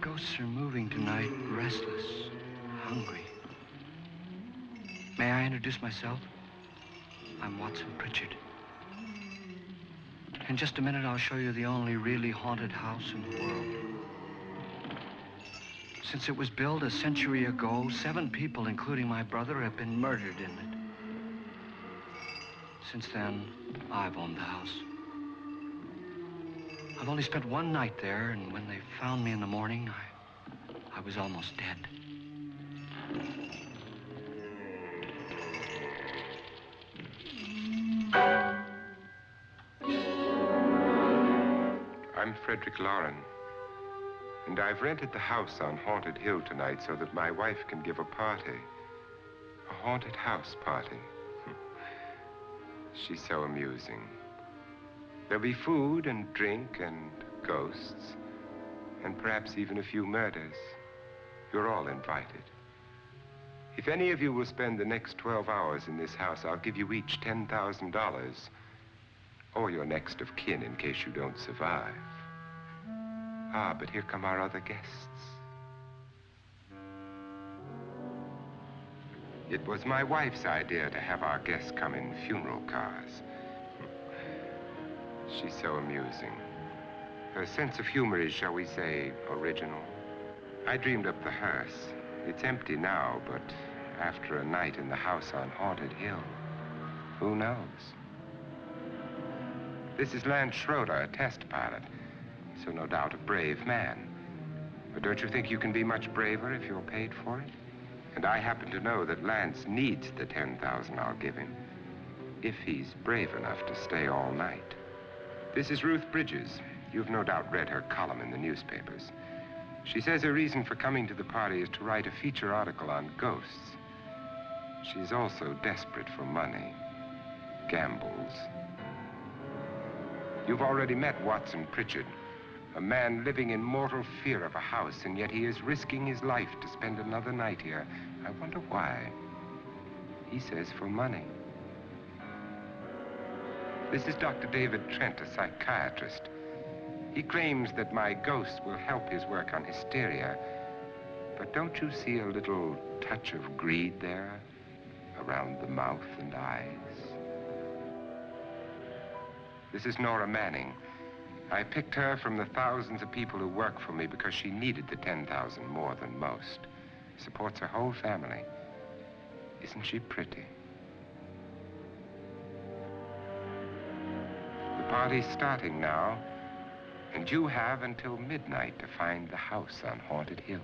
ghosts are moving tonight, restless, hungry. May I introduce myself? I'm Watson Pritchard. In just a minute, I'll show you the only really haunted house in the world. Since it was built a century ago, 7 people, including my brother, have been murdered in it. Since then, I've owned the house. I've only spent one night there, and when they found me in the morning, I was almost dead. I'm Frederick Loren, and I've rented the house on Haunted Hill tonight so that my wife can give a party. A haunted house party. She's so amusing. There'll be food and drink and ghosts, and perhaps even a few murders. You're all invited. If any of you will spend the next 12 hours in this house, I'll give you each $10,000, or your next of kin in case you don't survive. Ah, but here come our other guests. It was my wife's idea to have our guests come in funeral cars. She's so amusing. Her sense of humor is, shall we say, original. I dreamed up the hearse. It's empty now, but after a night in the house on Haunted Hill, who knows? This is Lance Schroeder, a test pilot, so no doubt a brave man. But don't you think you can be much braver if you're paid for it? And I happen to know that Lance needs the $10,000 I'll give him, if he's brave enough to stay all night. This is Ruth Bridges. You've no doubt read her column in the newspapers. She says her reason for coming to the party is to write a feature article on ghosts. She's also desperate for money, gambles. You've already met Watson Pritchard, a man living in mortal fear of a house, and yet he is risking his life to spend another night here. I wonder why. He says for money. This is Dr. David Trent, a psychiatrist. He claims that my ghost will help his work on hysteria. But don't you see a little touch of greed there around the mouth and eyes? This is Nora Manning. I picked her from the thousands of people who work for me because she needed the $10,000 more than most. Supports her whole family. Isn't she pretty? The party's starting now, and you have until midnight to find the house on Haunted Hill.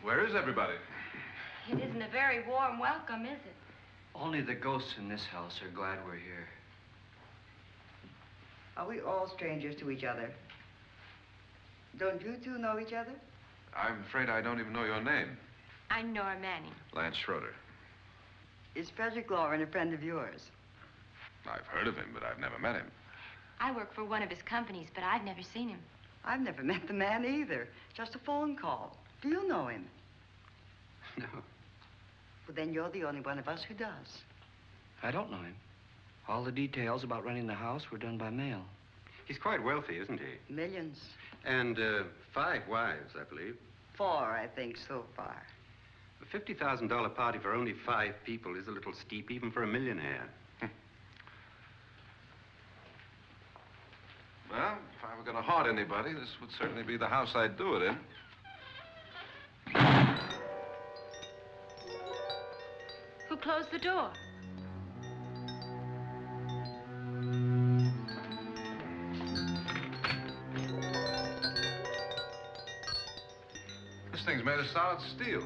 Where is everybody? It isn't a very warm welcome, is it? Only the ghosts in this house are glad we're here. Are we all strangers to each other? Don't you two know each other? I'm afraid I don't even know your name. I'm Nora Manning. Lance Schroeder. Is Frederick Loren a friend of yours? I've heard of him, but I've never met him. I work for one of his companies, but I've never seen him. I've never met the man either. Just a phone call. Do you know him? No, Well, then you're the only one of us who does. I don't know him. All the details about running the house were done by mail. He's quite wealthy, isn't he? Millions. And 5 wives, I believe. 4, I think, so far. A $50,000 party for only 5 people is a little steep, even for a millionaire. Well, if I were going to haunt anybody, this would certainly be the house I'd do it in. Who closed the door? This thing's made of solid steel.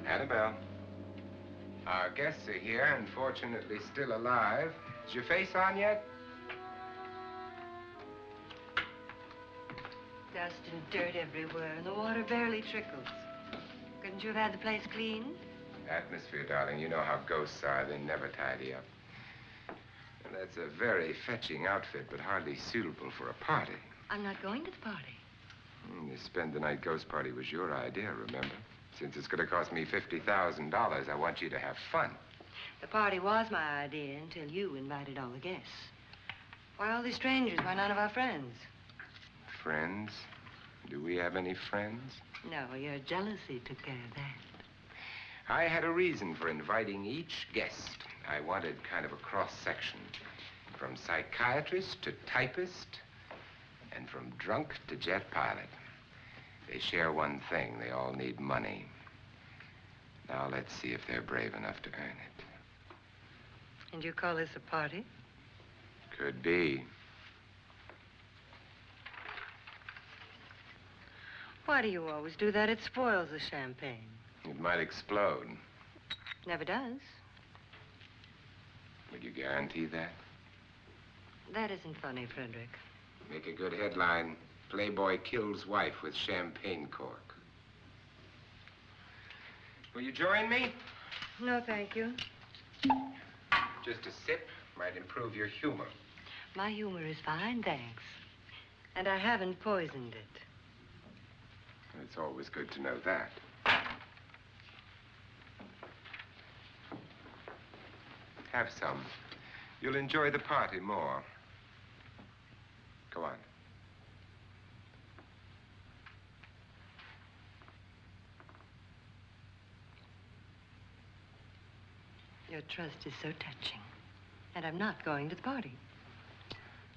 Annabelle. Our guests are here, unfortunately still alive. Is your face on yet? Dust and dirt everywhere, and the water barely trickles. Couldn't you have had the place cleaned? Atmosphere, darling. You know how ghosts are. They never tidy up. And that's a very fetching outfit, but hardly suitable for a party. I'm not going to the party. The spend-the-night ghost party was your idea, remember? Since it's going to cost me $50,000, I want you to have fun. The party was my idea until you invited all the guests. Why all these strangers? Why none of our friends? Friends? Do we have any friends? No, your jealousy took care of that. I had a reason for inviting each guest. I wanted kind of a cross-section. From psychiatrist to typist, and from drunk to jet pilot. They share one thing. They all need money. Now let's see if they're brave enough to earn it. And you call this a party? Could be. Why do you always do that? It spoils the champagne. It might explode. Never does. Would you guarantee that? That isn't funny, Frederick. Make a good headline. Playboy kills wife with champagne cork. Will you join me? No, thank you. Just a sip might improve your humor. My humor is fine, thanks. And I haven't poisoned it. It's always good to know that. Have some. You'll enjoy the party more. Go on. Your trust is so touching. And I'm not going to the party.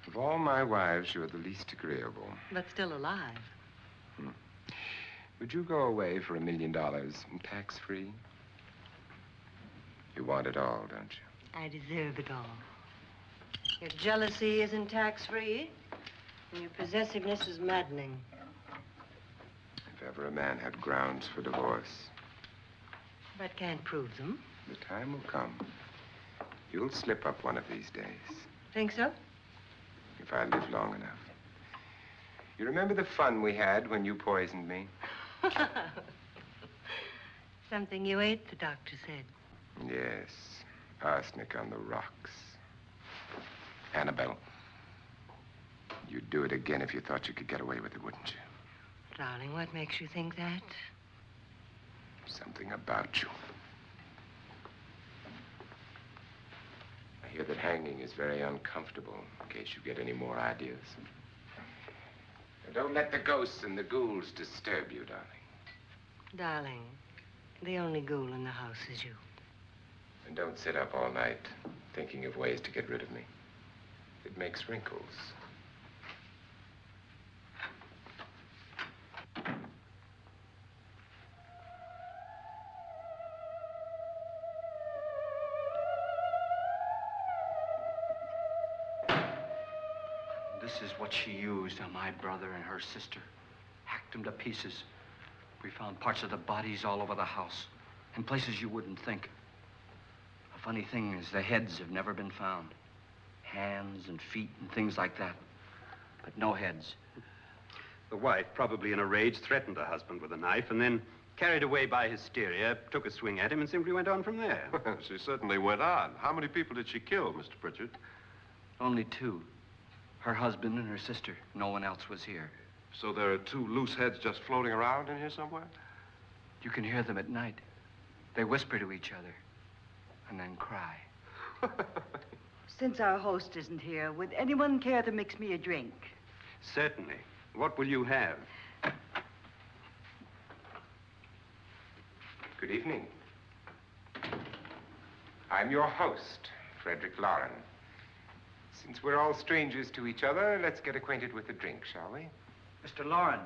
Of all my wives, you're the least agreeable. But still alive. Would you go away for $1 million tax-free? You want it all, don't you? I deserve it all. Your jealousy isn't tax-free, and your possessiveness is maddening. If ever a man had grounds for divorce. But can't prove them. The time will come. You'll slip up one of these days. Think so? If I live long enough. You remember the fun we had when you poisoned me? Something you ate, the doctor said. Yes. Arsenic on the rocks. Annabelle, you'd do it again if you thought you could get away with it, wouldn't you? Darling, what makes you think that? Something about you. I hear that hanging is very uncomfortable, in case you get any more ideas. Now, don't let the ghosts and the ghouls disturb you, darling. Darling, the only ghoul in the house is you. And don't sit up all night thinking of ways to get rid of me. It makes wrinkles. This is what she used on my brother and her sister. Hacked them to pieces. We found parts of the bodies all over the house, in places you wouldn't think. The funny thing is the heads have never been found. Hands and feet and things like that. But no heads. The wife, probably in a rage, threatened her husband with a knife and then, carried away by hysteria, took a swing at him and simply went on from there. She certainly went on. How many people did she kill, Mr. Pritchard? Only two. Her husband and her sister. No one else was here. So there are two loose heads just floating around in here somewhere? You can hear them at night. They whisper to each other and then cry. Since our host isn't here, would anyone care to mix me a drink? Certainly. What will you have? Good evening. I'm your host, Frederick Loren. Since we're all strangers to each other, let's get acquainted with a drink, shall we? Mr. Loren,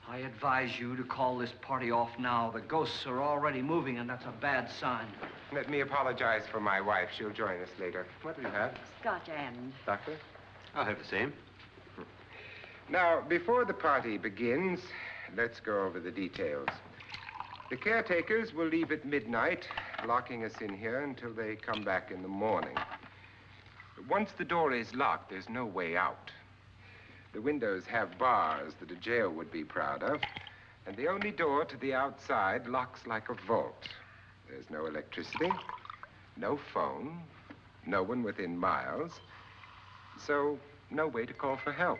I advise you to call this party off now. The ghosts are already moving, and that's a bad sign. Let me apologize for my wife. She'll join us later. What do you have? Scotch and. Doctor? I'll have the same. Now, before the party begins, let's go over the details. The caretakers will leave at midnight, locking us in here until they come back in the morning. Once the door is locked, there's no way out. The windows have bars that a jail would be proud of, and the only door to the outside locks like a vault. There's no electricity, no phone, no one within miles, so no way to call for help.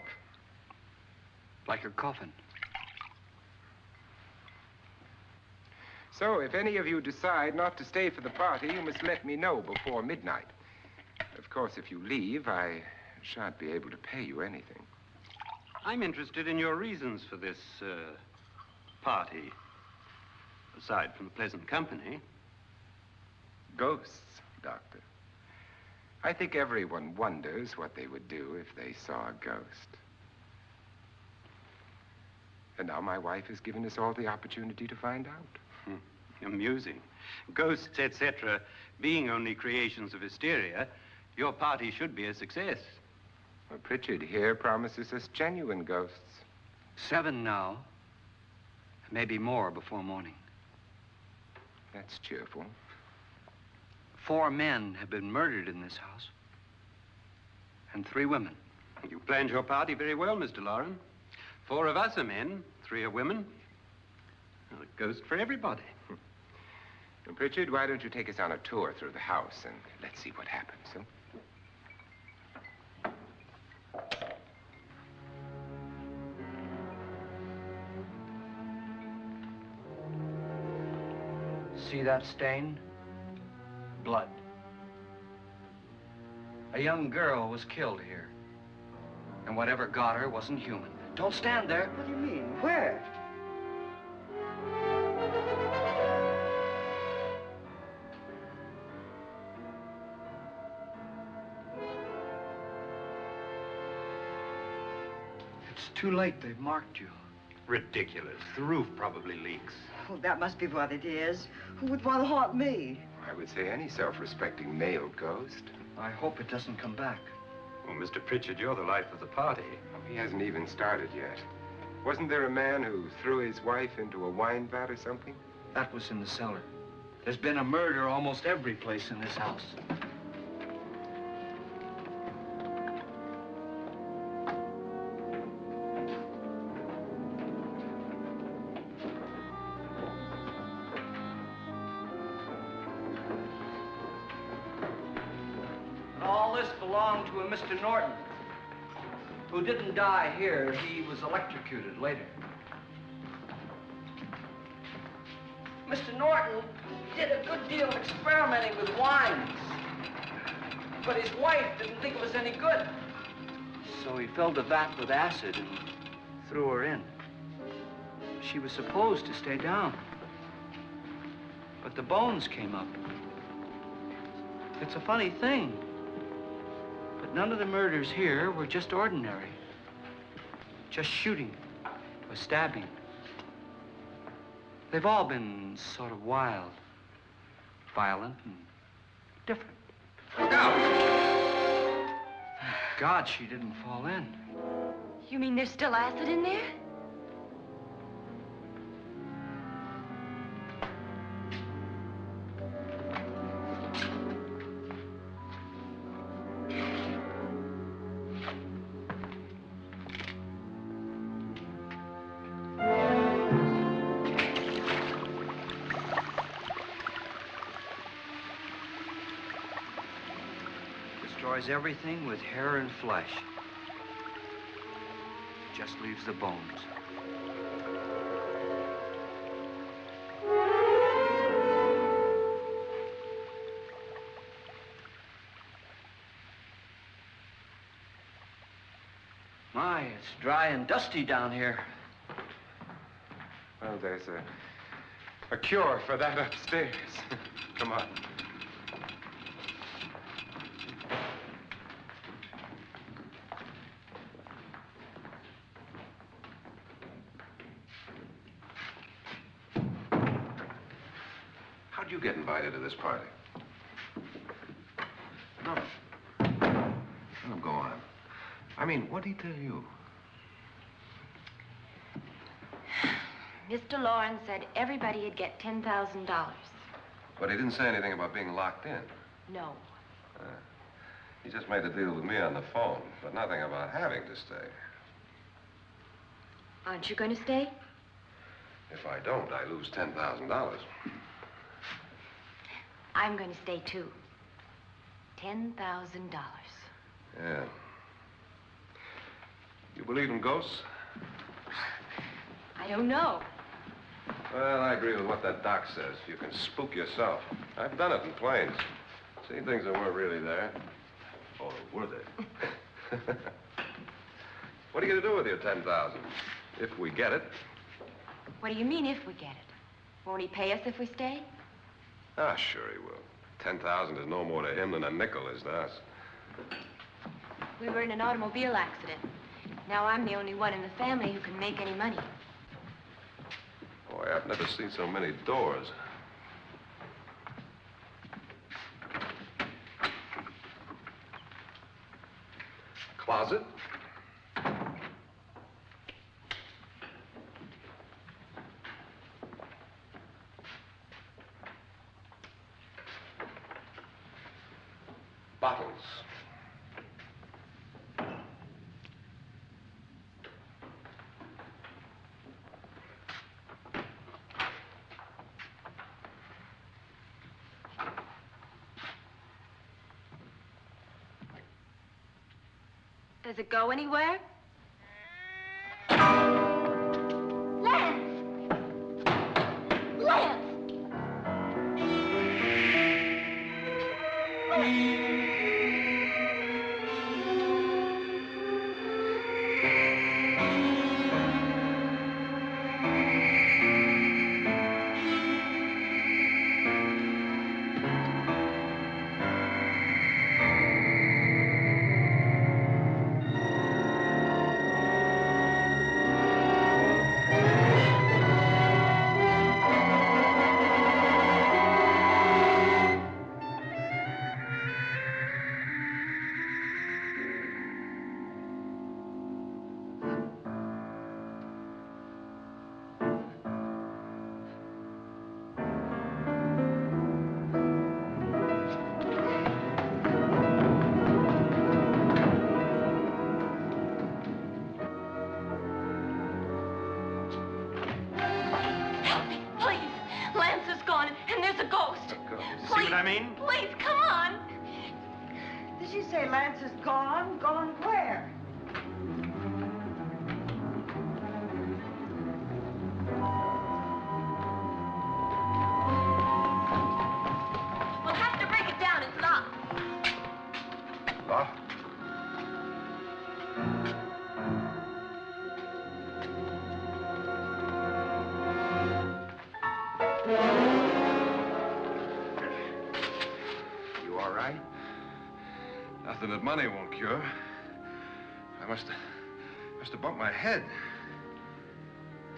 Like a coffin. So if any of you decide not to stay for the party, you must let me know before midnight. Of course, if you leave, I shan't be able to pay you anything. I'm interested in your reasons for this, party. Aside from the pleasant company. Ghosts, Doctor. I think everyone wonders what they would do if they saw a ghost. And now my wife has given us all the opportunity to find out. Amusing. Ghosts, etc., being only creations of hysteria, your party should be a success. Well, Pritchard here promises us genuine ghosts. 7 now. Maybe more before morning. That's cheerful. 4 men have been murdered in this house. And 3 women. You planned your party very well, Mr. Loren. 4 of us are men, 3 are women. Well, a ghost for everybody. Well, Pritchard, why don't you take us on a tour through the house and let's see what happens, huh? See that stain? Blood. A young girl was killed here. And whatever got her wasn't human. Don't stand there. What do you mean? Where? It's too late. They've marked you. Ridiculous. The roof probably leaks. Oh, that must be what it is. Who would want to haunt me? I would say any self-respecting male ghost. I hope it doesn't come back. Well, Mr. Pritchard, you're the life of the party. He hasn't even started yet. Wasn't there a man who threw his wife into a wine vat or something? That was in the cellar. There's been a murder almost every place in this house. Belonged to a Mr. Norton, who didn't die here. He was electrocuted later. Mr. Norton did a good deal of experimenting with wines, but his wife didn't think it was any good. So he filled the vat with acid and threw her in. She was supposed to stay down. But the bones came up. It's a funny thing. But none of the murders here were just ordinary. Just shooting or stabbing. They've all been sort of wild, violent, and different. Look out! Thank God she didn't fall in. You mean there's still acid in there? Destroys everything with hair and flesh. Just leaves the bones. My, it's dry and dusty down here. Well, there's a cure for that upstairs. Come on. How'd you get invited to this party? No. No, go on. I mean, what did he tell you? Mr. Loren said everybody'd get $10,000. But he didn't say anything about being locked in. No. He just made a deal with me on the phone, but nothing about having to stay. Aren't you going to stay? If I don't, I lose $10,000. I'm going to stay, too. $10,000. Yeah. You believe in ghosts? I don't know. Well, I agree with what that doc says. You can spook yourself. I've done it in planes. Seen things that weren't really there. Or were they? What are you going to do with your $10,000? If we get it. What do you mean, if we get it? Won't he pay us if we stay? Ah, sure he will. 10,000 is no more to him than a nickel is to us. We were in an automobile accident. Now I'm the only one in the family who can make any money. Boy, I've never seen so many doors. Closet? Bottles. Does it go anywhere? Lance! Lance! Please, come on. Did she say Lance is gone? Gone where? We'll have to break it down. It's locked. Locked? You all right? Nothing that money won't cure. I must have bumped my head.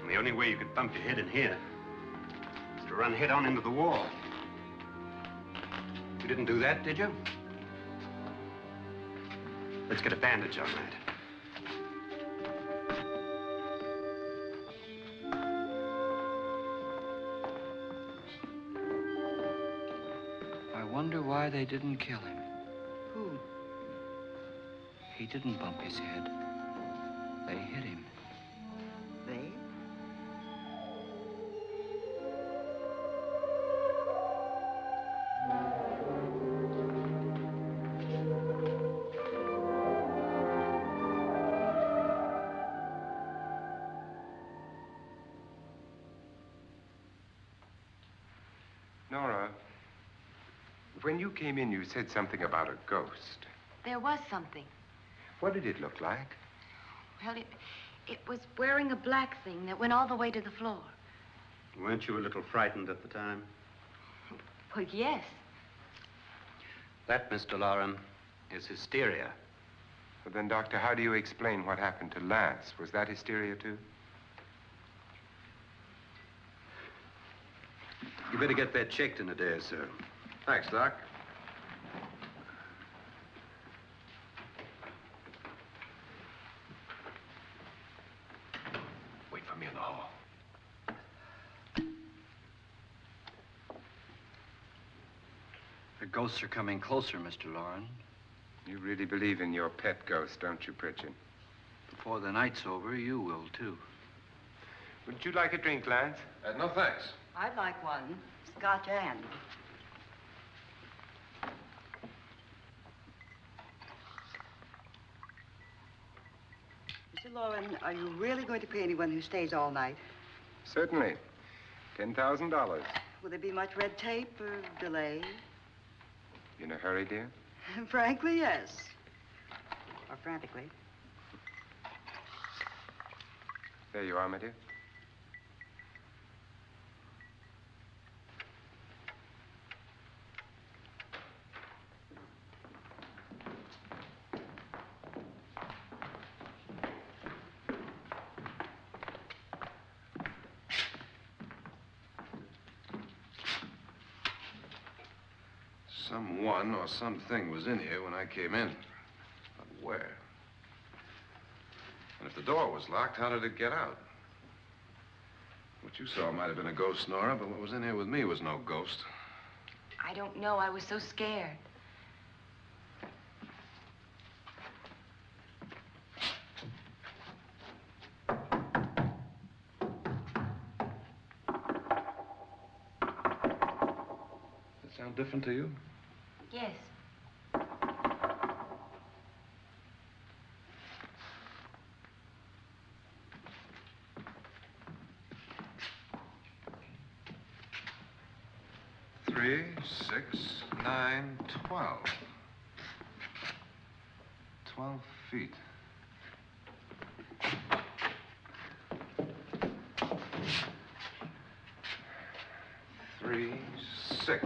And the only way you could bump your head in here is to run head on into the wall. You didn't do that, did you? Let's get a bandage on that. I wonder why they didn't kill him. Who? He didn't bump his head. They hit him. They? Nora, when you came in, you said something about a ghost. There was something. What did it look like? Well, it was wearing a black thing that went all the way to the floor. Weren't you a little frightened at the time? Well, yes. That, Mr. Loren, is hysteria. Well, then, Doctor, how do you explain what happened to Lance? Was that hysteria, too? You better get that checked in a day or so. Thanks, Doc. Wait for me in the hall. The ghosts are coming closer, Mr. Loren. You really believe in your pet ghost, don't you, Pritchard? Before the night's over, you will, too. Would you like a drink, Lance? No, thanks. I'd like one. Scotch and. Mr. Loren, are you really going to pay anyone who stays all night? Certainly. $10,000. Will there be much red tape or delay? In a hurry, dear? Frankly, yes. Or frantically. There you are, my dear. Someone or something was in here when I came in. But where? And if the door was locked, how did it get out? What you saw might have been a ghost, Nora, but what was in here with me was no ghost. I don't know. I was so scared. Does it sound different to you? Yes. Three, 6, 9, 12. 12 feet. Three, 6.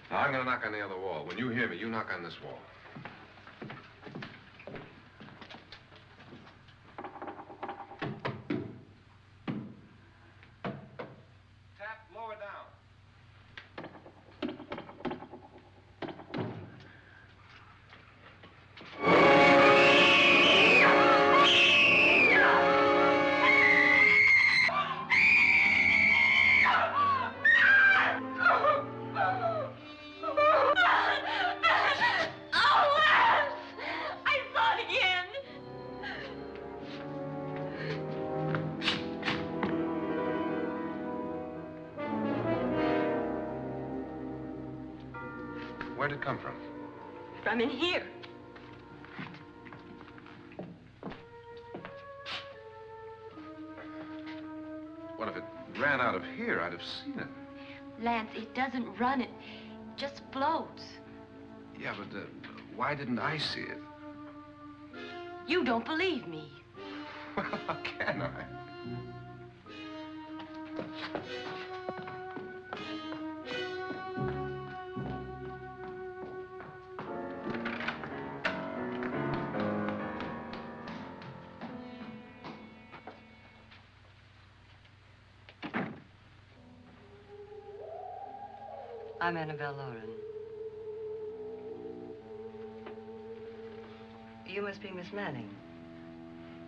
Now, I'm going to knock on the other wall. When you hear me, you knock on this wall. Tap lower down. Where'd it come from? From in here. What if it ran out of here? I'd have seen it. Lance, it doesn't run. It just floats. Yeah, but why didn't I see it? You don't believe me. Well, how can I? I'm Annabelle Loren. You must be Miss Manning.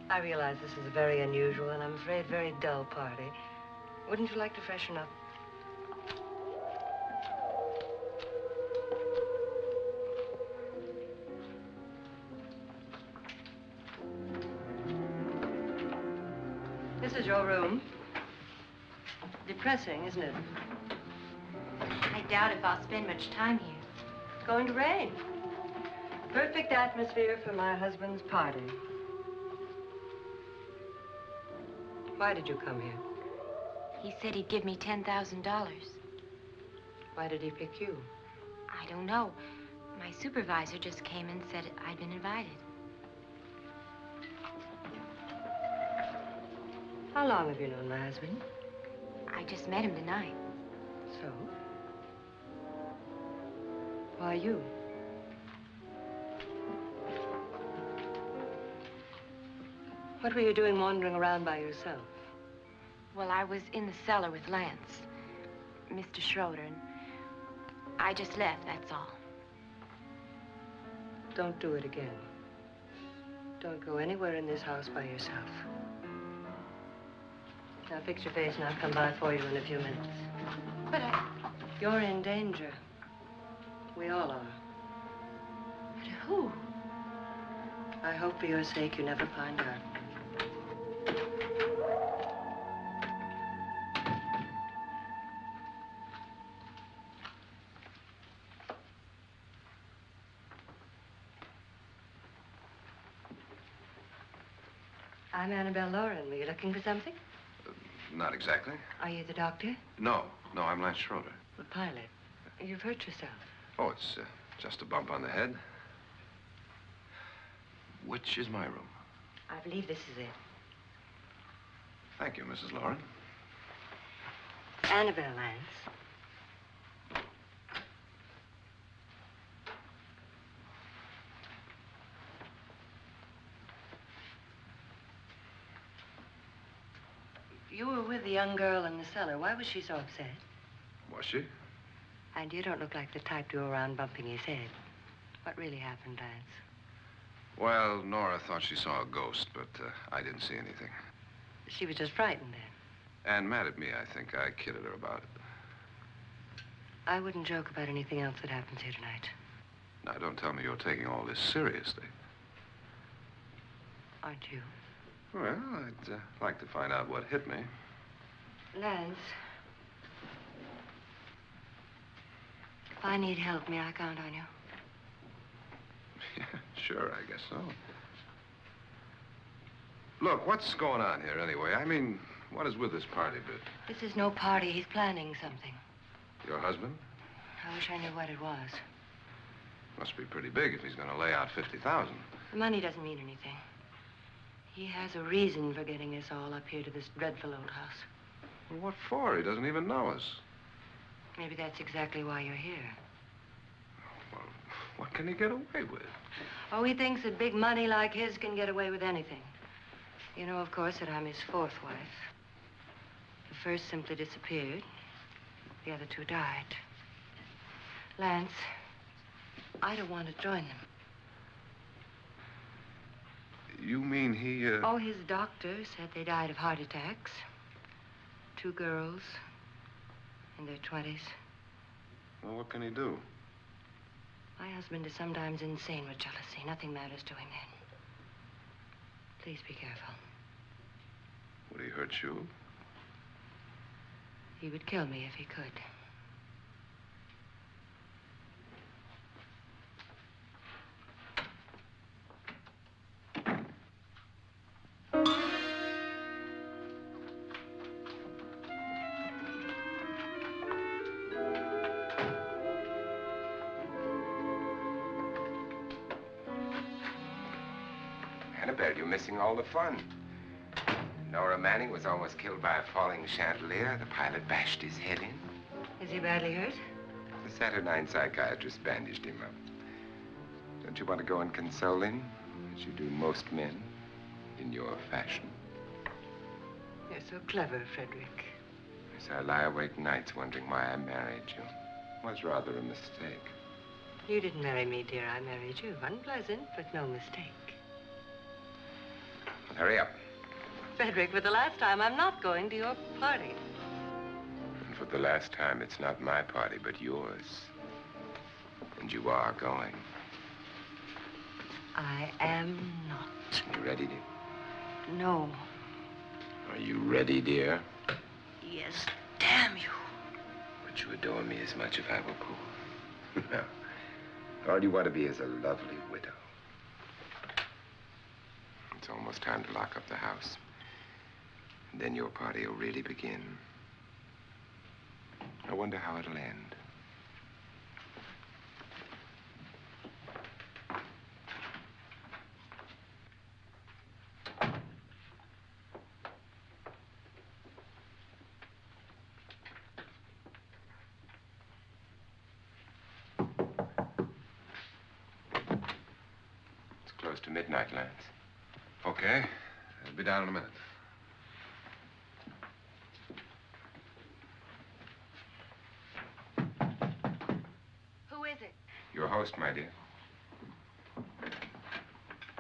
I realize this is a very unusual and I'm afraid very dull party. Wouldn't you like to freshen up? This is your room. Depressing, isn't it? I doubt if I'll spend much time here. It's going to rain. Perfect atmosphere for my husband's party. Why did you come here? He said he'd give me $10,000. Why did he pick you? I don't know. My supervisor just came and said I'd been invited. How long have you known my husband? I just met him tonight. So? Why you? What were you doing wandering around by yourself? Well, I was in the cellar with Lance, Mr. Schroeder, and I just left, that's all. Don't do it again. Don't go anywhere in this house by yourself. Now fix your face and I'll come by for you in a few minutes. But You're in danger. We all are. But who? I hope for your sake you never find out. I'm Annabelle Loren. Were you looking for something? Not exactly. Are you the doctor? No, I'm Lance Schroeder. The pilot. You've hurt yourself. Oh, it's just a bump on the head. Which is my room? I believe this is it. Thank you, Mrs. Loren. Annabelle, Lance. You were with the young girl in the cellar. Why was she so upset? Was she? And you don't look like the type to go around bumping his head. What really happened, Lance? Well, Nora thought she saw a ghost, but I didn't see anything. She was just frightened then. And mad at me, I think. I kidded her about it. I wouldn't joke about anything else that happens here tonight. Now, don't tell me you're taking all this seriously. Aren't you? Well, I'd like to find out what hit me. Lance. If I need help, may I count on you? Yeah, sure, I guess so. Look, what's going on here anyway? I mean, what is with this party bit? This is no party. He's planning something. Your husband? I wish I knew what it was. Must be pretty big if he's going to lay out 50,000. The money doesn't mean anything. He has a reason for getting us all up here to this dreadful old house. Well, what for? He doesn't even know us. Maybe that's exactly why you're here. Well, what can he get away with? Oh, he thinks that big money like his can get away with anything. You know, of course, that I'm his fourth wife. The first simply disappeared. The other two died. Lance, I don't want to join them. You mean he, Oh, his doctor said they died of heart attacks. 2 girls in their 20s. Well, what can he do? My husband is sometimes insane with jealousy. Nothing matters to him then. Please be careful. Would he hurt you? He would kill me if he could. Annabelle, you're missing all the fun. Nora Manning was almost killed by a falling chandelier. The pilot bashed his head in. Is he badly hurt? The Saturnine psychiatrist bandaged him up. Don't you want to go and console him, as you do most men, in your fashion? You're so clever, Frederick. Yes, I lie awake nights wondering why I married you. It was rather a mistake. You didn't marry me, dear. I married you. Unpleasant, but no mistake. Well, hurry up. Frederick, for the last time, I'm not going to your party. And for the last time, it's not my party, but yours. And you are going. I am not. You ready, dear? No. Are you ready, dear? Yes, damn you. Would you adore me as much if I were poor? No. All you want to be is a lovely widow. It's almost time to lock up the house. And then your party will really begin. I wonder how it'll end. It's close to midnight, Lance. Okay. I'll be down in a minute. Who is it? Your host, my dear.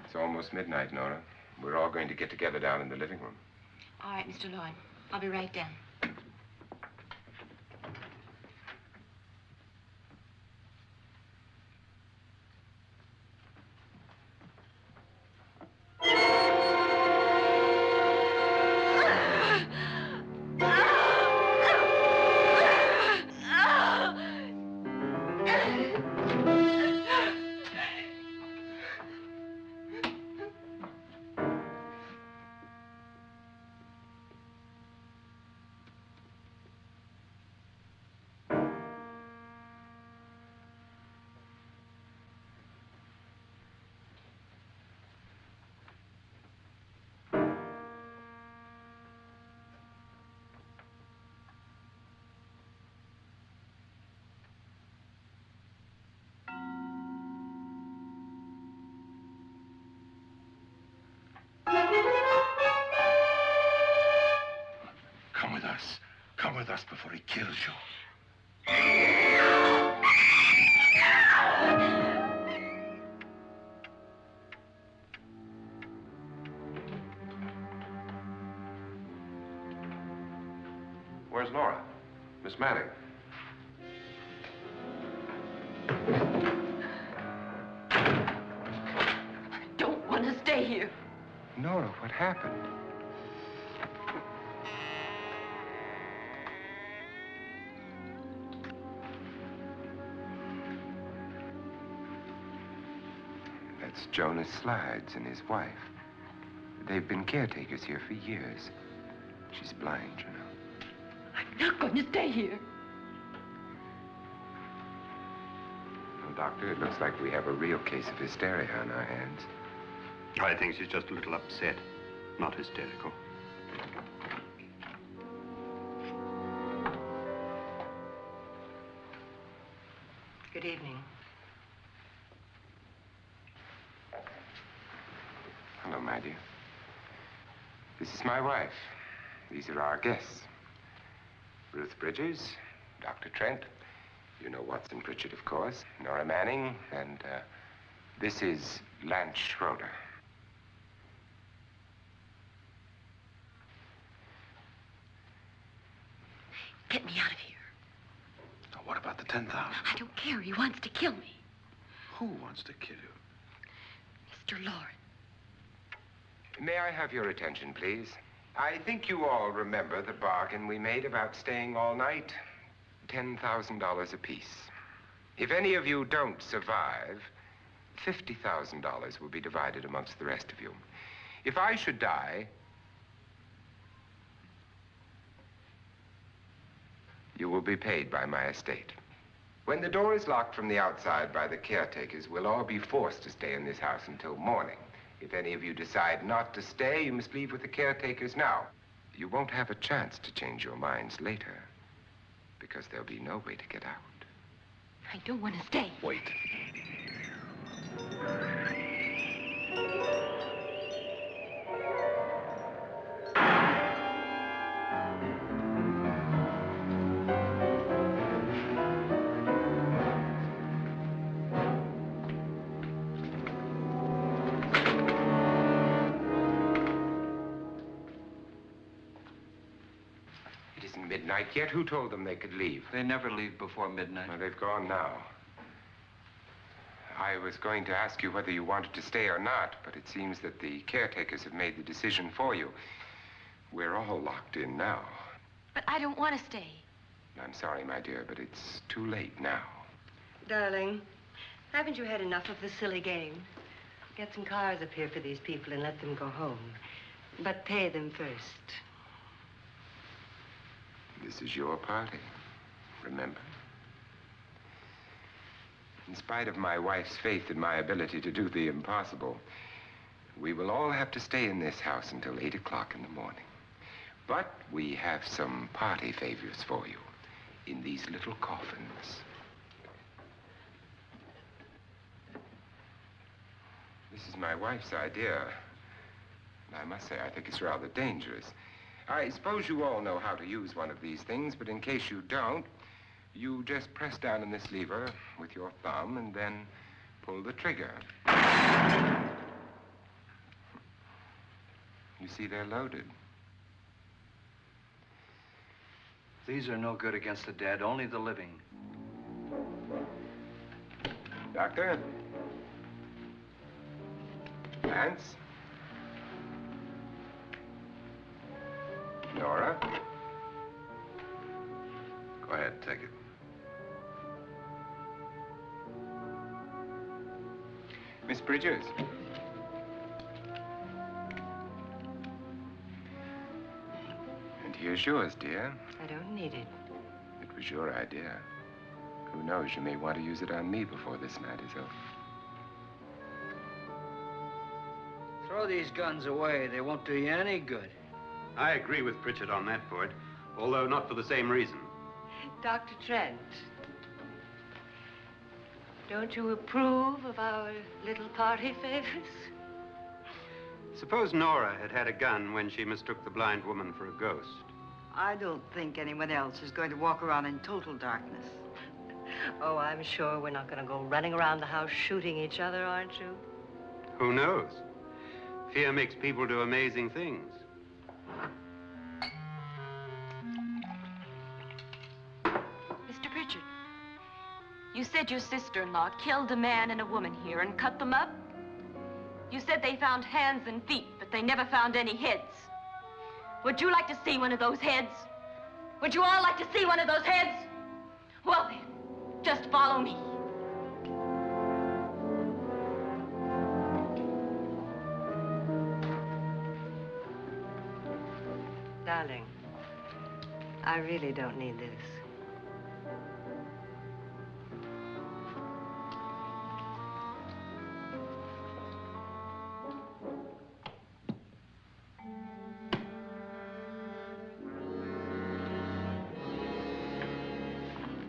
It's almost midnight, Nora. We're all going to get together down in the living room. All right, Mr. Loren. I'll be right down. Come with us. Come with us before he kills you. Where's Laura? Miss Manning. I don't want to stay here. Nora, what happened? That's Jonas Slides and his wife. They've been caretakers here for years. She's blind, you know. I'm not going to stay here. Well, Doctor, it looks like we have a real case of hysteria on our hands. I think she's just a little upset, not hysterical. Good evening. Hello, my dear. This is my wife. These are our guests. Ruth Bridges, Dr. Trent. You know Watson Pritchard, of course. Nora Manning, and this is Lance Schroeder. Get me out of here. Now, what about the 10,000? I don't care. He wants to kill me. Who wants to kill you? Mr. Loren. May I have your attention, please? I think you all remember the bargain we made about staying all night. $10,000 apiece. If any of you don't survive, $50,000 will be divided amongst the rest of you. If I should die, you will be paid by my estate. When the door is locked from the outside by the caretakers, we'll all be forced to stay in this house until morning. If any of you decide not to stay, you must leave with the caretakers now. You won't have a chance to change your minds later. because there'll be no way to get out. I don't want to stay. Wait. It isn't midnight yet. Who told them they could leave? They never leave before midnight. Well, they've gone now. I was going to ask you whether you wanted to stay or not, but it seems that the caretakers have made the decision for you. We're all locked in now. But I don't want to stay. I'm sorry, my dear, but it's too late now. Darling, haven't you had enough of the silly game? Get some cars up here for these people and let them go home. But pay them first. This is your party, remember? In spite of my wife's faith in my ability to do the impossible, we will all have to stay in this house until 8 o'clock in the morning. But we have some party favors for you in these little coffins. This is my wife's idea. And I must say, I think it's rather dangerous. I suppose you all know how to use one of these things, but in case you don't, you just press down on this lever with your thumb and then pull the trigger. You see, they're loaded. These are no good against the dead, only the living. Doctor? Lance? Nora? Go ahead, take it. Miss Bridges? And here's yours, dear. I don't need it. It was your idea. Who knows, you may want to use it on me before this night is over. Throw these guns away. They won't do you any good. I agree with Pritchard on that point, although not for the same reason. Dr. Trent, don't you approve of our little party favors? Suppose Nora had had a gun when she mistook the blind woman for a ghost. I don't think anyone else is going to walk around in total darkness. Oh, I'm sure we're not going to go running around the house shooting each other, aren't you? Who knows? Fear makes people do amazing things. Mr. Pritchard, you said your sister-in-law killed a man and a woman here and cut them up? You said they found hands and feet, but they never found any heads. Would you like to see one of those heads? Would you all like to see one of those heads? Well then, just follow me. Darling, I really don't need this.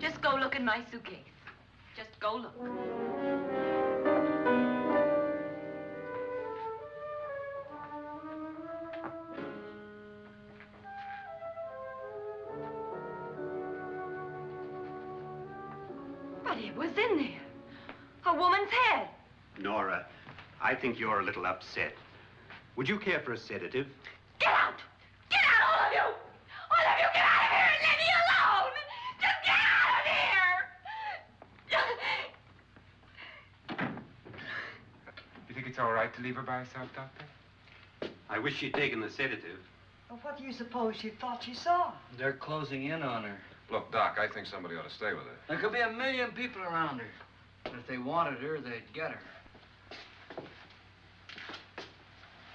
Just go look in my suitcase. Just go look. But it was in there. A woman's head. Nora, I think you're a little upset. Would you care for a sedative? Get out! Get out, all of you! All of you, get out of here and leave me alone! Just get out of here! You think it's all right to leave her by herself, Doctor? I wish she'd taken the sedative. Well, what do you suppose she thought she saw? They're closing in on her. Look, Doc, I think somebody ought to stay with her. There could be 1 million people around her. But if they wanted her, they'd get her.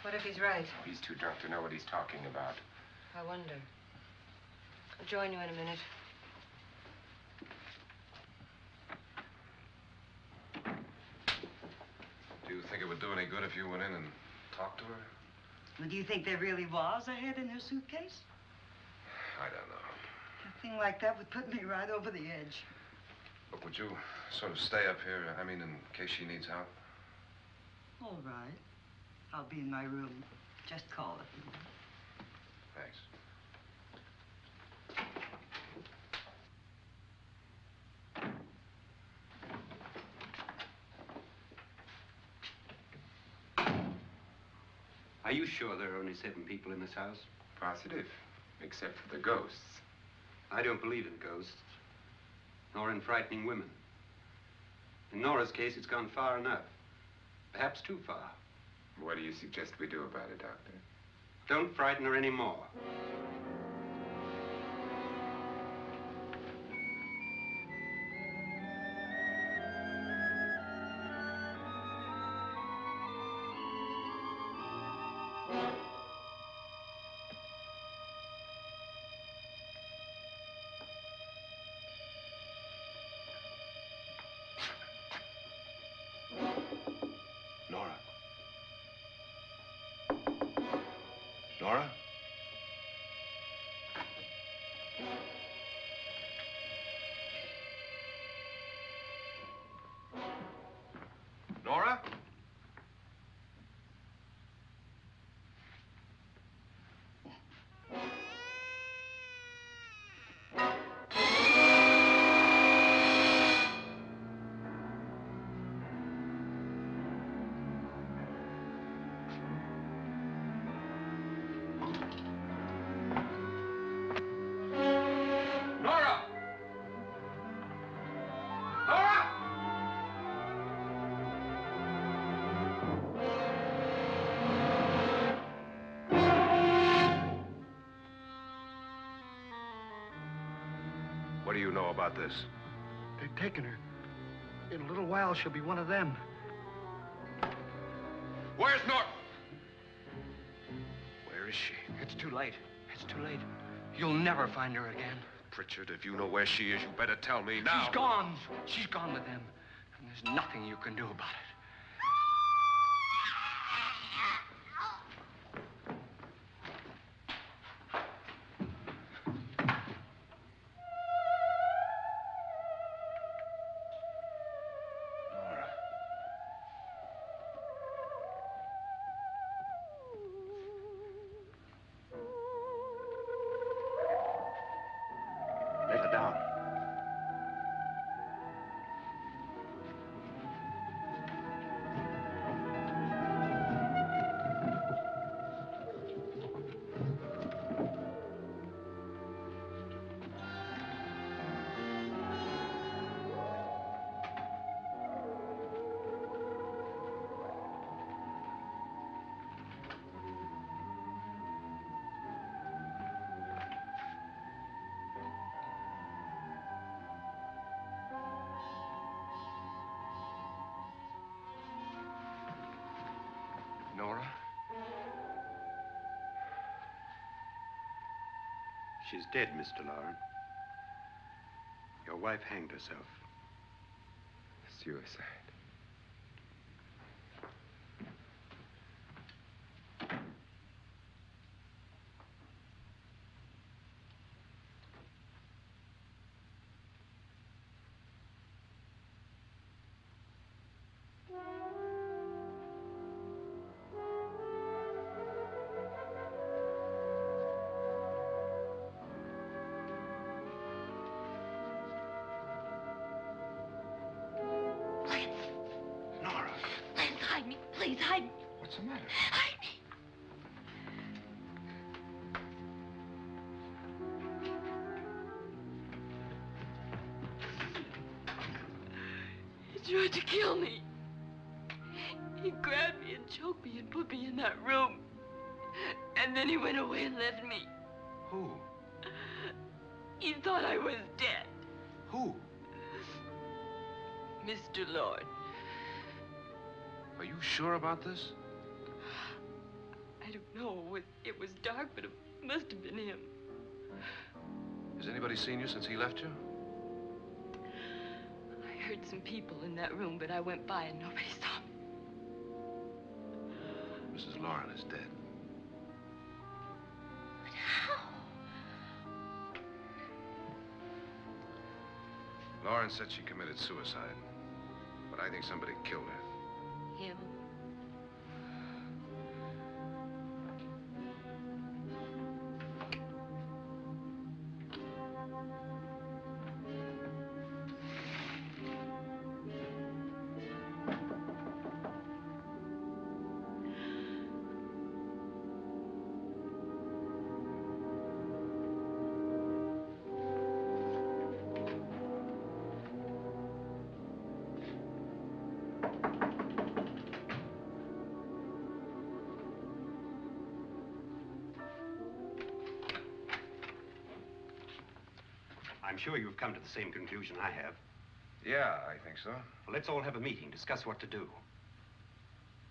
What if he's right? He's too drunk to know what he's talking about. I wonder. I'll join you in a minute. Do you think it would do any good if you went in and talked to her? Well, do you think there really was a head in her suitcase? I don't know. Anything like that would put me right over the edge. Look, would you sort of stay up here, I mean, in case she needs help? All right. I'll be in my room. Just call it. Thanks. Are you sure there are only 7 people in this house? Positive, except for the ghosts. I don't believe in ghosts, nor in frightening women. In Nora's case, it's gone far enough. Perhaps too far. What do you suggest we do about it, Doctor? Don't frighten her anymore. Nora? Nora? Nora? Nora! Nora! What do you know about this? They've taken her. In a little while, she'll be one of them. Where's Nora? Where is she? It's too late. It's too late. You'll never find her again. Pritchard, if you know where she is, you better tell me now. She's gone. She's gone with them. And there's nothing you can do about it. Nora. Let her down. Nora? She's dead, Mr. Loren. Your wife hanged herself. Suicide. Nora, Lance, hide me. Please, hide me. what's the matter? Hide me. He tried to kill me. He grabbed me and choked me and put me in that room. And then he went away and left me. Who? He thought I was dead. Who? Mr. Lord. Are you sure about this? I don't know. It was dark, but it must have been him. Has anybody seen you since he left you? I heard some people in that room, but I went by and nobody saw me. Mrs. Loren is dead. But how? Loren said she committed suicide, but I think somebody killed her. Him? I'm sure you've come to the same conclusion I have. Yeah, I think so. Well, let's all have a meeting, discuss what to do.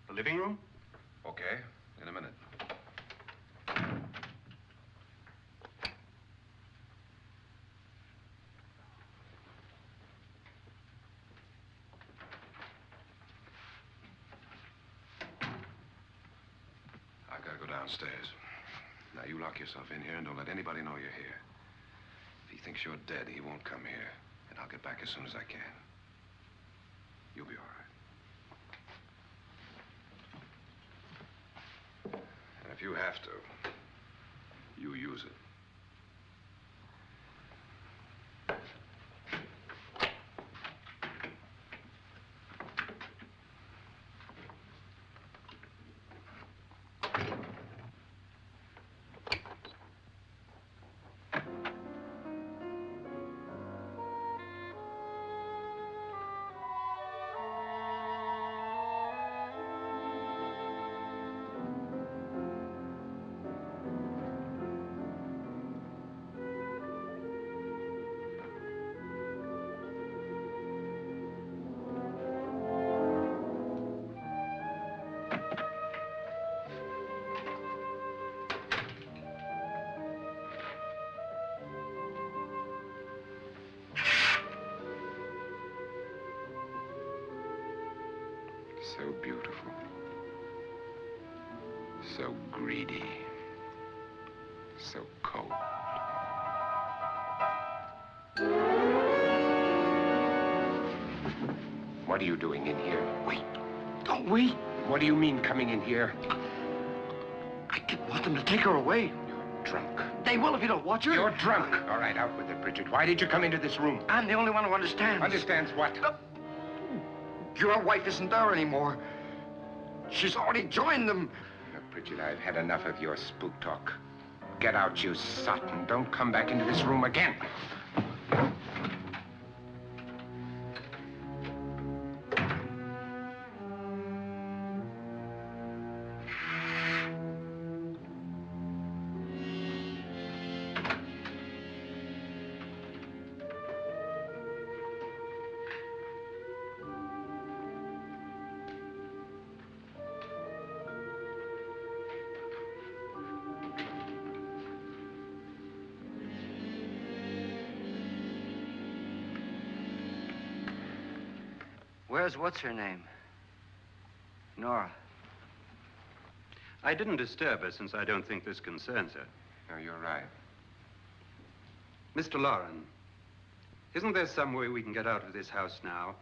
The living room? Okay, in a minute. I gotta go downstairs. Now, you lock yourself in here and don't let anybody know you're here. If he thinks you're dead, he won't come here. And I'll get back as soon as I can. You'll be all right. And if you have to, you use it. So beautiful. So greedy. So cold. What are you doing in here? Wait. Don't wait. What do you mean coming in here? I didn't want them to take her away. You're drunk. They will if you don't watch her. You're drunk. All right, out with it, Bridget. Why did you come into this room? I'm the only one who understands. Understands what? Your wife isn't there anymore. She's already joined them. Now, Bridget, I've had enough of your spook talk. Get out, you sot, and don't come back into this room again. Where's what's-her-name? Nora. I didn't disturb her since I don't think this concerns her. No, you're right. Mr. Loren, isn't there some way we can get out of this house now?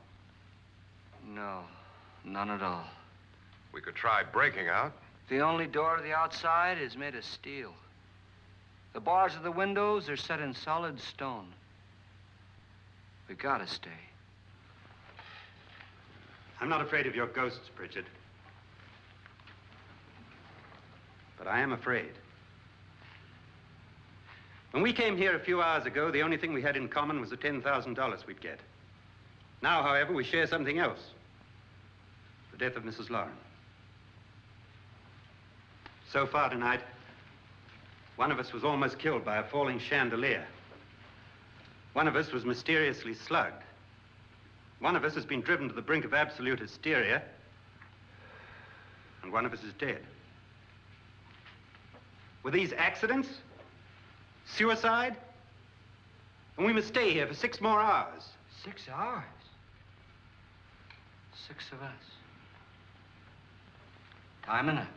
No, none at all. We could try breaking out. The only door to the outside is made of steel. The bars of the windows are set in solid stone. We gotta stay. I'm not afraid of your ghosts, Bridget. But I am afraid. When we came here a few hours ago, the only thing we had in common was the $10,000 we'd get. Now, however, we share something else. The death of Mrs. Loren. So far tonight, one of us was almost killed by a falling chandelier. One of us was mysteriously slugged. One of us has been driven to the brink of absolute hysteria, and one of us is dead. Were these accidents? Suicide? And we must stay here for 6 more hours. 6 hours? 6 of us. Time enough.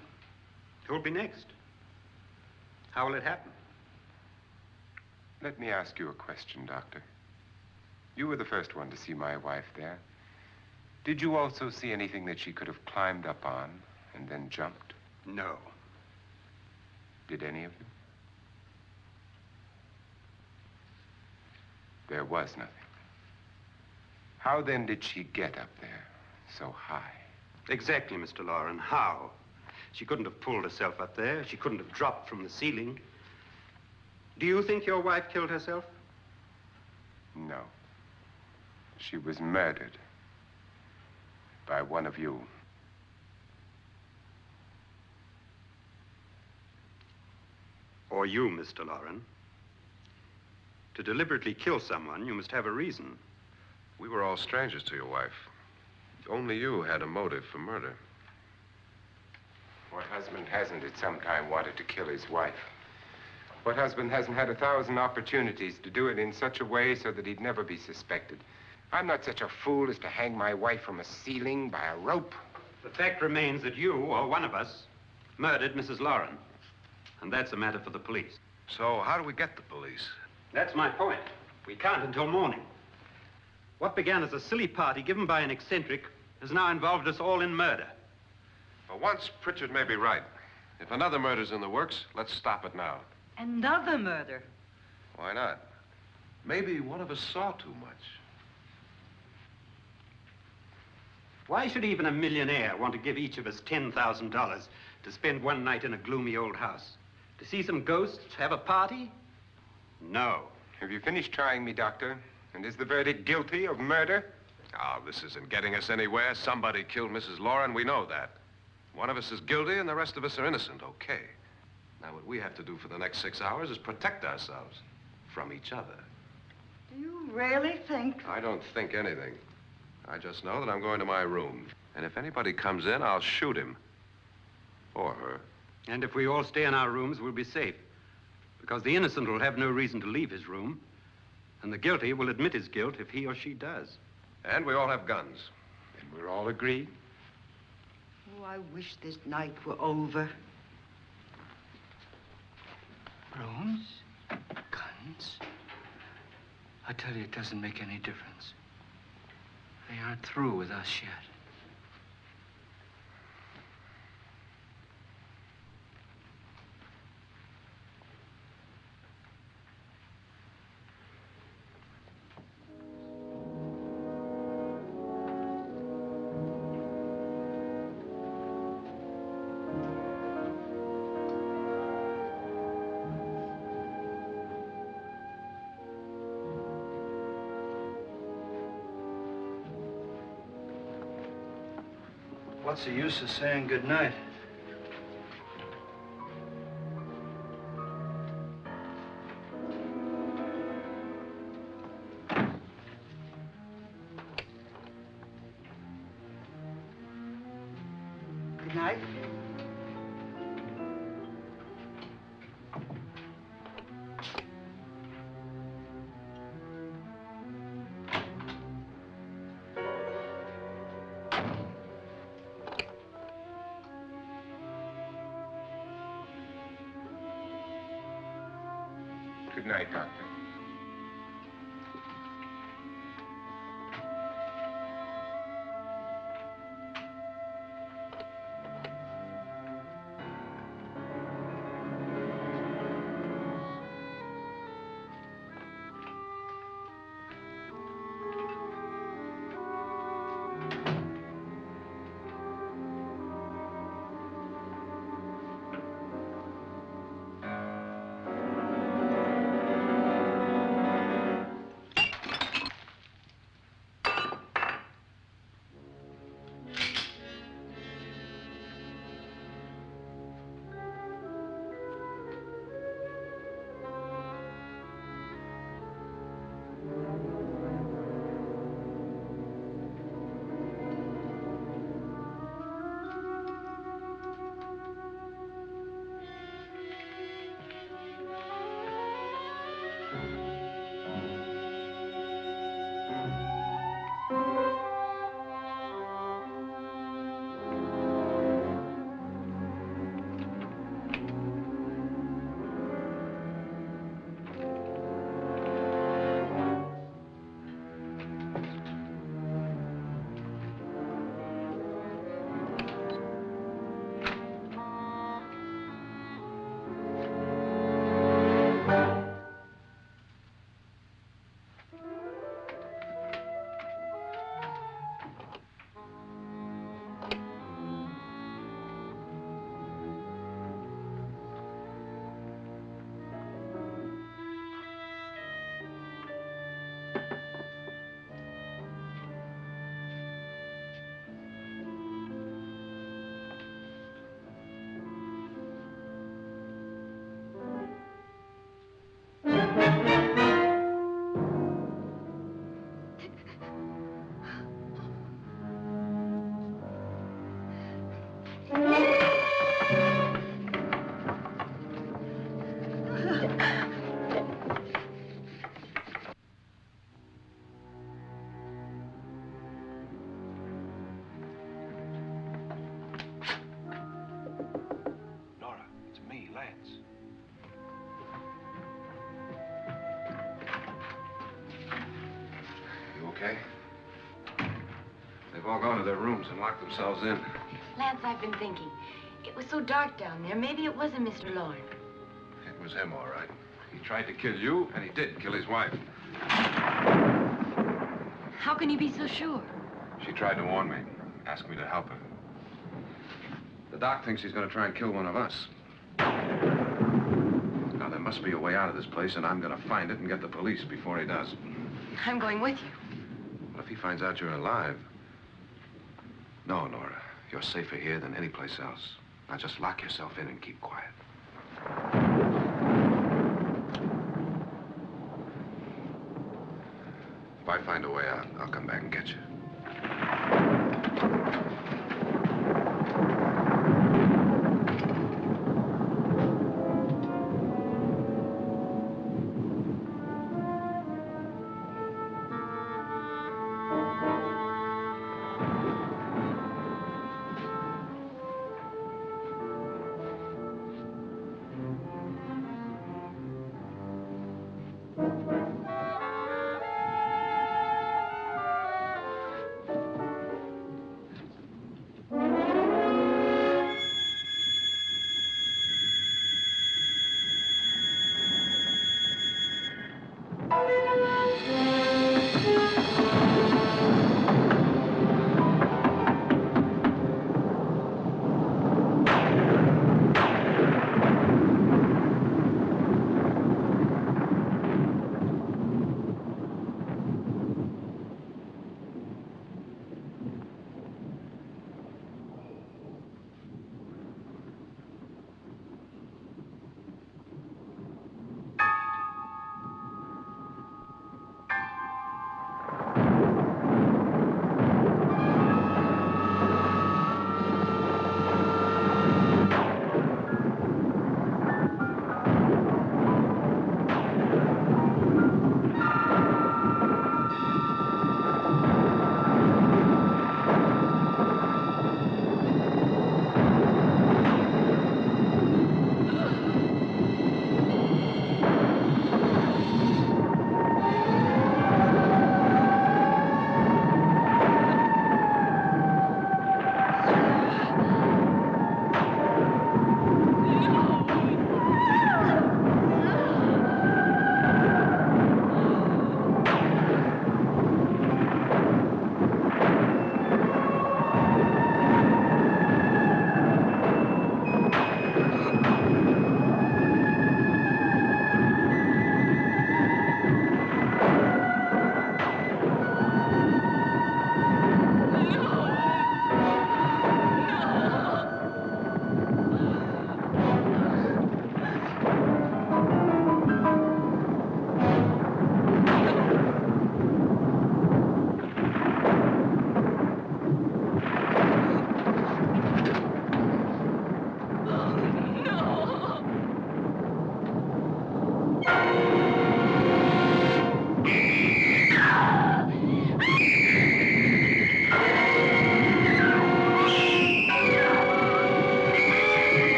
Who'll be next? How will it happen? Let me ask you a question, Doctor. You were the first one to see my wife there. Did you also see anything that she could have climbed up on and then jumped? No. Did any of you? There was nothing. How then did she get up there so high? Exactly, Mr. Loren. How? She couldn't have pulled herself up there. She couldn't have dropped from the ceiling. Do you think your wife killed herself? No. She was murdered by one of you. Or you, Mr. Loren. To deliberately kill someone, you must have a reason. We were all strangers to your wife. Only you had a motive for murder. What husband hasn't at some time wanted to kill his wife? What husband hasn't had 1,000 opportunities to do it in such a way so that he'd never be suspected? I'm not such a fool as to hang my wife from a ceiling by a rope. The fact remains that you, or one of us, murdered Mrs. Loren. And that's a matter for the police. So how do we get the police? That's my point. We can't until morning. What began as a silly party given by an eccentric has now involved us all in murder. For once, Pritchard may be right. If another murder's in the works, let's stop it now. Another murder? Why not? Maybe one of us saw too much. Why should even a millionaire want to give each of us $10,000 to spend one night in a gloomy old house? To see some ghosts, have a party? No. Have you finished trying me, Doctor? And is the verdict guilty of murder? Oh, this isn't getting us anywhere. Somebody killed Mrs. Loren. We know that. One of us is guilty and the rest of us are innocent, okay. Now, what we have to do for the next 6 hours is protect ourselves from each other. Do you really think? I don't think anything. I just know that I'm going to my room. And if anybody comes in, I'll shoot him. Or her. And if we all stay in our rooms, we'll be safe. Because the innocent will have no reason to leave his room. And the guilty will admit his guilt if he or she does. And we all have guns. And we're all agreed? Oh, I wish this night were over. Rooms? Guns? I tell you, it doesn't make any difference. They aren't through with us yet. What's the use of saying goodnight? Good night. Good night, Doctor. Nora, it's me, Lance. You okay? They've all gone to their rooms and locked themselves in. Lance, I've been thinking. It was so dark down there. Maybe it wasn't Mr. Loren. It was him, all right. He tried to kill you, and he did kill his wife. How can you be so sure? She tried to warn me, asked me to help her. The doc thinks he's going to try and kill one of us. Now, there must be a way out of this place, and I'm going to find it and get the police before he does. I'm going with you. What if he finds out you're alive? No, Nora. You're safer here than any place else. Now, just lock yourself in and keep quiet. If I find a way out, I'll come back and get you.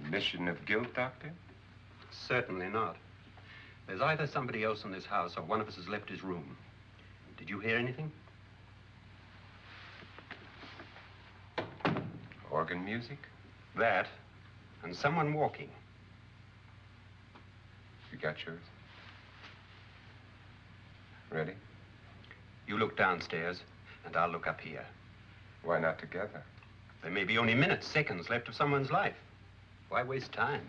Admission of guilt, Doctor? Certainly not. There's either somebody else in this house or one of us has left his room. Did you hear anything? Organ music? That, and someone walking. You got yours? Ready? You look downstairs, and I'll look up here. Why not together? There may be only minutes, seconds left of someone's life. Why waste time?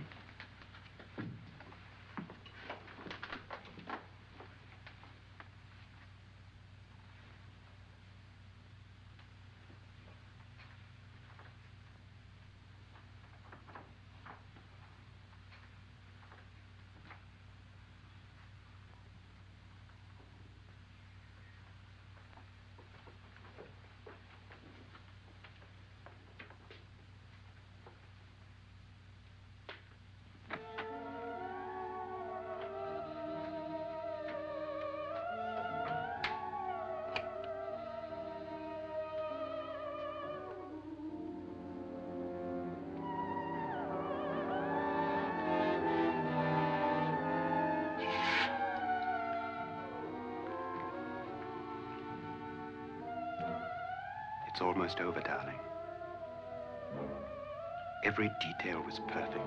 It's almost over, darling. Every detail was perfect.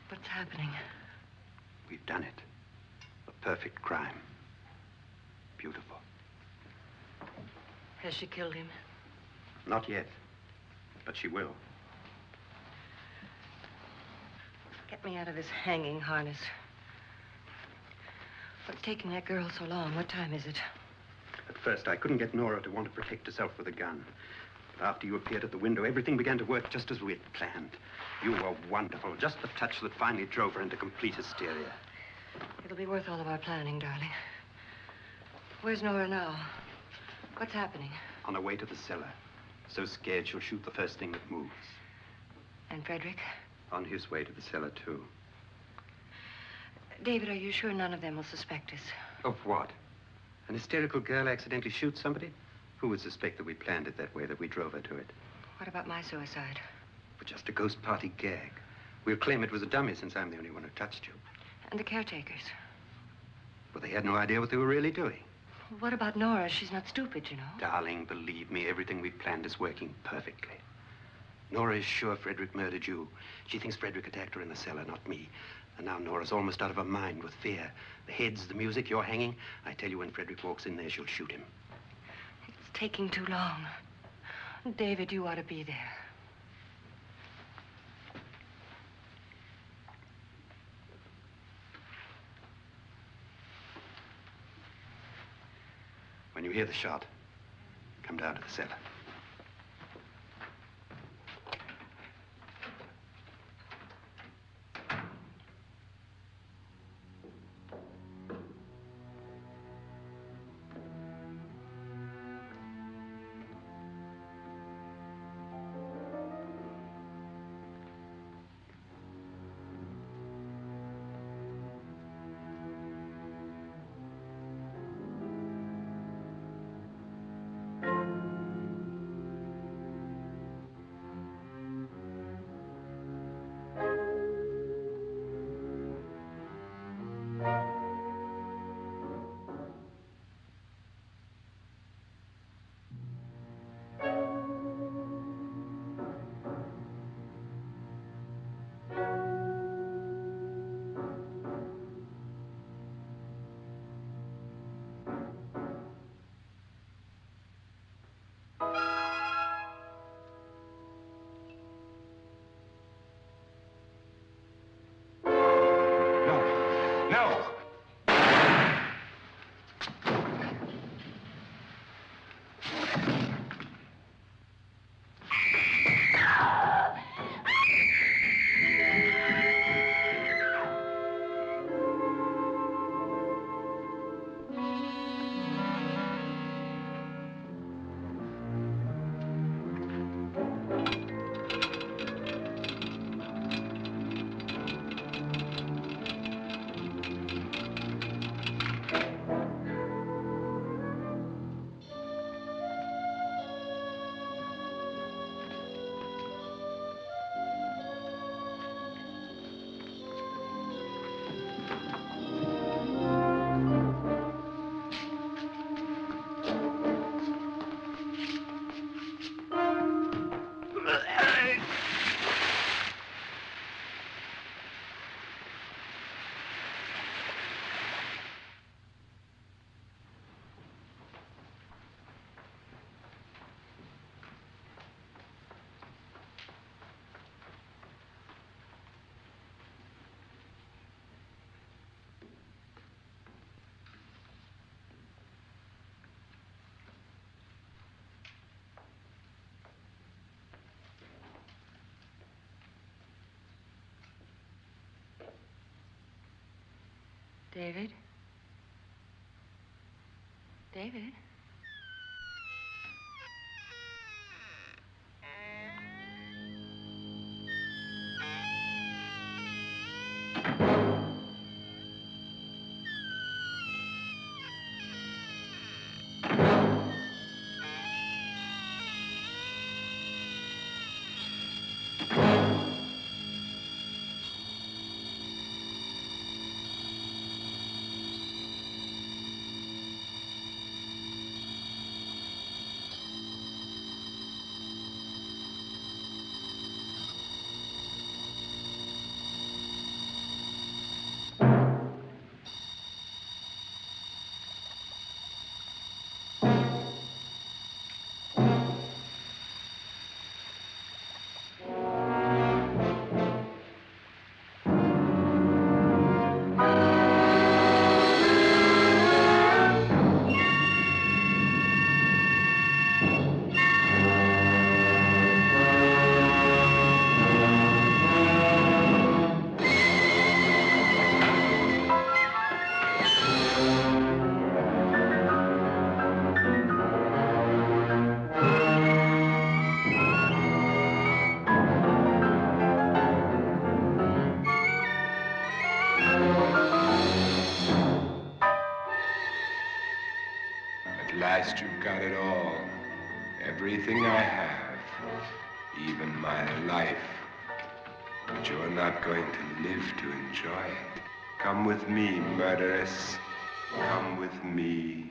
What's happening? We've done it. A perfect crime. Beautiful. Has she killed him? Not yet, but she will. Get me out of this hanging harness. What's taking that girl so long? What time is it? At first, I couldn't get Nora to want to protect herself with a gun. But after you appeared at the window, everything began to work just as we had planned. You were wonderful. Just the touch that finally drove her into complete hysteria. It'll be worth all of our planning, darling. Where's Nora now? What's happening? On her way to the cellar. So scared she'll shoot the first thing that moves. And Frederick? On his way to the cellar, too. David, are you sure none of them will suspect us? Of what? An hysterical girl accidentally shoots somebody? Who would suspect that we planned it that way, that we drove her to it? What about my suicide? But just a ghost party gag. We'll claim it was a dummy since I'm the only one who touched you. And the caretakers? Well, they had no idea what they were really doing. What about Nora? She's not stupid, you know. Darling, believe me, everything we planned is working perfectly. Nora is sure Frederick murdered you. She thinks Frederick attacked her in the cellar, not me. And now Nora's almost out of her mind with fear. The heads, the music, you're hanging. I tell you, when Frederick walks in there, she'll shoot him. It's taking too long. David, you ought to be there. When you hear the shot, come down to the cellar. David? David? At last you've got it all. Everything I have. Even my life. But you're not going to live to enjoy it. Come with me, murderess. Come with me.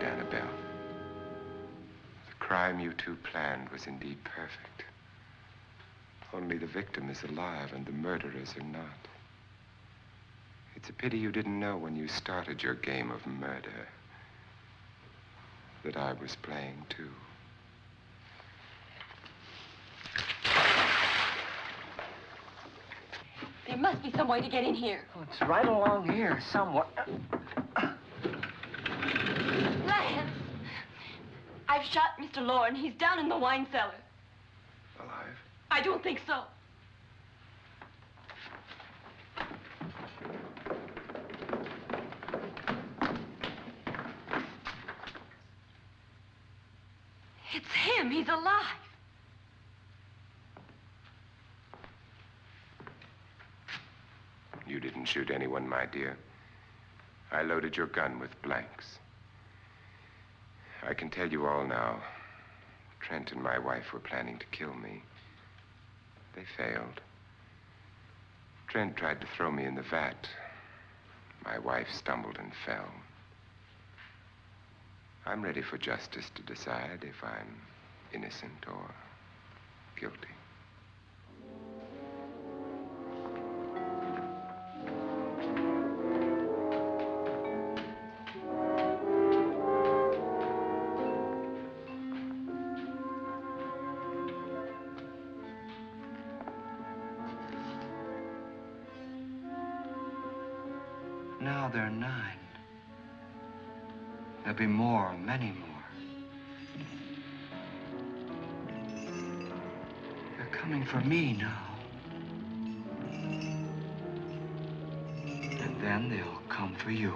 Annabelle. The crime you two planned was indeed perfect. Only the victim is alive and the murderers are not. It's a pity you didn't know when you started your game of murder that I was playing too. There must be some way to get in here. Oh, it's right along here somewhere. Lance! I've shot Mr. Loren. He's down in the wine cellar. Alive? I don't think so. It's him. He's alive. You didn't shoot anyone, my dear. I loaded your gun with blanks. I can tell you all now. Trent and my wife were planning to kill me. They failed. Trent tried to throw me in the vat. My wife stumbled and fell. I'm ready for justice to decide if I'm innocent or guilty. Now they're 9. There'll be more, many more. They're coming for me now. And then they'll come for you.